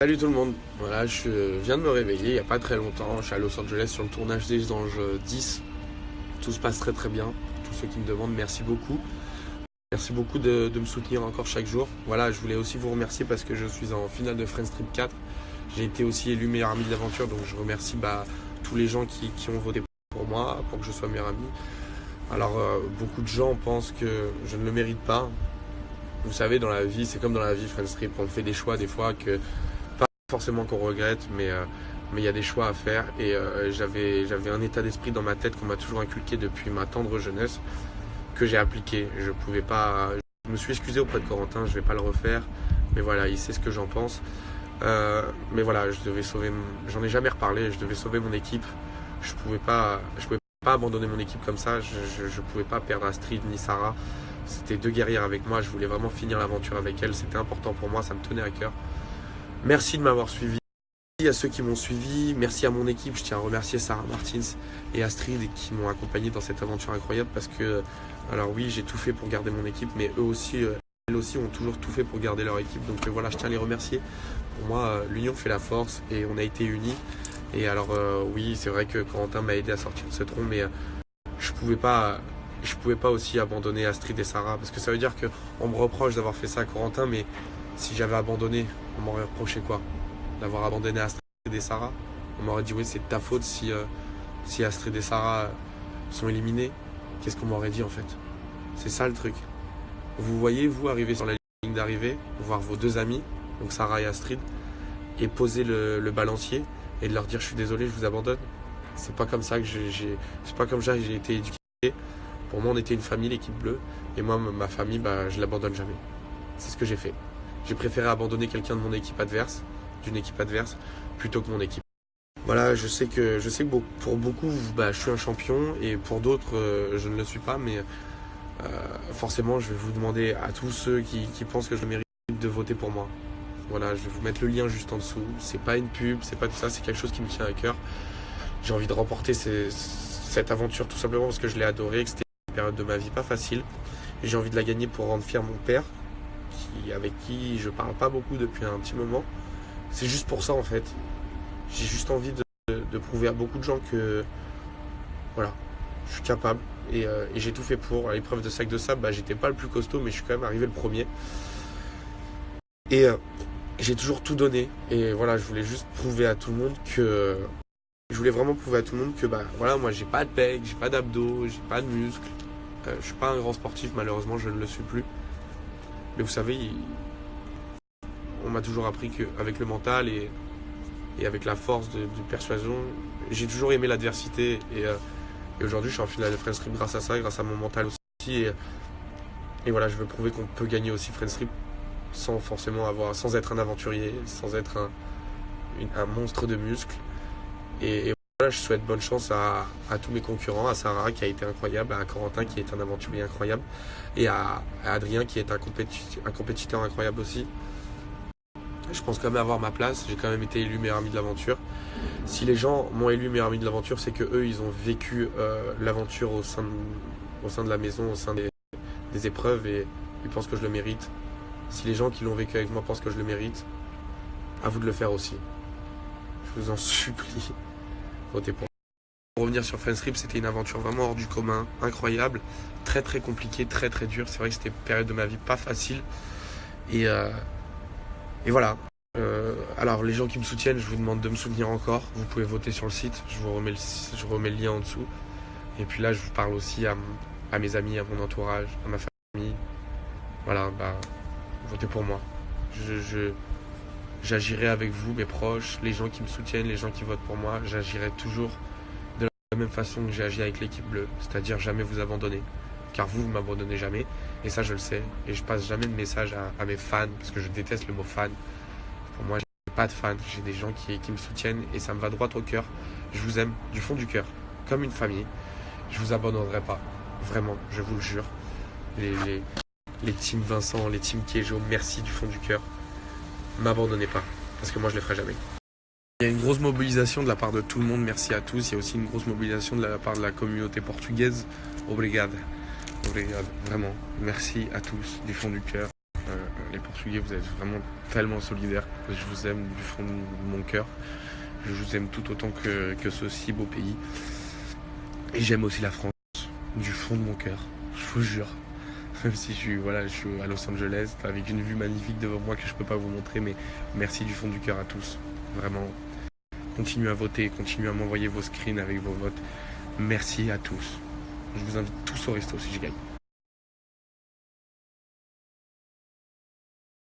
Salut tout le monde, voilà, je viens de me réveiller il n'y a pas très longtemps, je suis à Los Angeles sur le tournage des Anges 10, tout se passe très très bien, pour tous ceux qui me demandent, merci beaucoup de me soutenir encore chaque jour. Voilà, je voulais aussi vous remercier parce que je suis en finale de Friends Trip 4, j'ai été aussi élu meilleur ami de l'aventure, donc je remercie tous les gens qui ont voté pour moi, pour que je sois meilleur ami. Alors beaucoup de gens pensent que je ne le mérite pas, vous savez dans la vie, c'est comme dans la vie Friends Trip, on fait des choix des fois que forcément qu'on regrette, mais il y a des choix à faire et j'avais un état d'esprit dans ma tête qu'on m'a toujours inculqué depuis ma tendre jeunesse que j'ai appliqué. Je pouvais pas, je me suis excusé auprès de Corentin, je vais pas le refaire, mais voilà, il sait ce que j'en pense. Mais voilà, j'en ai jamais reparlé, je devais sauver mon équipe. Je pouvais pas abandonner mon équipe comme ça. Je pouvais pas perdre Astrid ni Sarah. C'était deux guerrières avec moi. Je voulais vraiment finir l'aventure avec elles. C'était important pour moi, ça me tenait à cœur. Merci de m'avoir suivi. Merci à ceux qui m'ont suivi. Merci à mon équipe. Je tiens à remercier Sarah Martins et Astrid qui m'ont accompagné dans cette aventure incroyable parce que, alors oui, j'ai tout fait pour garder mon équipe, mais elles aussi ont toujours tout fait pour garder leur équipe. Donc voilà, je tiens à les remercier. Pour moi, l'union fait la force et on a été unis. Et alors oui, c'est vrai que Corentin m'a aidé à sortir de ce tronc, mais je pouvais pas aussi abandonner Astrid et Sarah parce que ça veut dire que on me reproche d'avoir fait ça à Corentin, mais si j'avais abandonné, on m'aurait reproché quoi? D'avoir abandonné Astrid et Sarah? On m'aurait dit oui, c'est de ta faute si Astrid et Sarah sont éliminés. Qu'est-ce qu'on m'aurait dit en fait? C'est ça le truc. Vous voyez, vous arriver sur la ligne d'arrivée, voir vos deux amis, donc Sarah et Astrid, et poser le balancier et de leur dire je suis désolé, je vous abandonne. C'est pas comme ça que c'est pas comme ça que j'ai été éduqué. Pour moi, on était une famille, l'équipe bleue, et moi, ma famille, je l'abandonne jamais. C'est ce que j'ai fait. J'ai préféré abandonner quelqu'un de mon équipe adverse, d'une équipe adverse, plutôt que mon équipe. Voilà, je sais que pour beaucoup, je suis un champion, et pour d'autres, je ne le suis pas, mais forcément, je vais vous demander à tous ceux qui pensent que je mérite de voter pour moi. Voilà, je vais vous mettre le lien juste en dessous. C'est pas une pub, c'est pas tout ça, c'est quelque chose qui me tient à cœur. J'ai envie de remporter cette aventure tout simplement parce que je l'ai adorée, que c'était une période de ma vie pas facile. Et j'ai envie de la gagner pour rendre fier mon père, avec qui je parle pas beaucoup depuis un petit moment. C'est juste pour ça en fait. J'ai juste envie de prouver à beaucoup de gens que voilà, je suis capable et j'ai tout fait pour. À l'épreuve de sac de sable, j'étais pas le plus costaud, mais je suis quand même arrivé le premier. Et j'ai toujours tout donné. Et voilà, je voulais juste prouver à tout le monde que je voulais vraiment prouver à tout le monde que voilà, moi j'ai pas de pec, j'ai pas d'abdos, j'ai pas de muscles. Je suis pas un grand sportif, malheureusement, je ne le suis plus. Mais vous savez, on m'a toujours appris qu'avec le mental et avec la force de persuasion, j'ai toujours aimé l'adversité. Et aujourd'hui, je suis en finale de Friends Trip grâce à ça, grâce à mon mental aussi. Et voilà, je veux prouver qu'on peut gagner aussi Friends Trip sans être un aventurier, sans être un monstre de muscles. Et voilà, je souhaite bonne chance à tous mes concurrents, à Sarah qui a été incroyable, à Corentin qui est un aventurier incroyable, et à Adrien qui est un compétiteur incroyable aussi. Je pense quand même avoir ma place, j'ai quand même été élu meilleur ami de l'aventure. Si les gens m'ont élu meilleur ami de l'aventure, c'est que eux ils ont vécu l'aventure au sein de la maison, au sein des épreuves, et ils pensent que je le mérite. Si les gens qui l'ont vécu avec moi pensent que je le mérite, à vous de le faire aussi. Je vous en supplie, votez pour. Pour revenir sur Friends Trip, c'était une aventure vraiment hors du commun, incroyable, très très compliquée, très très dure. C'est vrai que c'était une période de ma vie pas facile. Et voilà. Alors les gens qui me soutiennent, je vous demande de me soutenir encore. Vous pouvez voter sur le site, je vous remets le lien en dessous. Et puis là, je vous parle aussi à mes amis, à mon entourage, à ma famille. Voilà, votez pour moi. J'agirai avec vous, mes proches, les gens qui me soutiennent, les gens qui votent pour moi. J'agirai toujours de la même façon que j'ai agi avec l'équipe bleue, c'est-à-dire jamais vous abandonner. Car vous m'abandonnez jamais, et ça je le sais. Et je passe jamais de message à mes fans, parce que je déteste le mot fan. Pour moi, j'ai pas de fans, j'ai des gens qui me soutiennent, et ça me va droit au cœur. Je vous aime du fond du cœur, comme une famille. Je vous abandonnerai pas, vraiment, je vous le jure. Les teams Vincent, les teams Kiejo, merci du fond du cœur. M'abandonnez pas, parce que moi je les ferai jamais. Il y a une grosse mobilisation de la part de tout le monde, merci à tous. Il y a aussi une grosse mobilisation de la part de la communauté portugaise. Obrigado, obrigado, vraiment. Merci à tous du fond du cœur. Les Portugais, vous êtes vraiment tellement solidaires. Je vous aime du fond de mon cœur. Je vous aime tout autant que ce si beau pays. Et j'aime aussi la France, du fond de mon cœur. Je vous jure. Même si je suis à Los Angeles, avec une vue magnifique devant moi que je peux pas vous montrer, mais merci du fond du cœur à tous. Vraiment, continuez à voter, continuez à m'envoyer vos screens avec vos votes. Merci à tous. Je vous invite tous au resto si je gagne.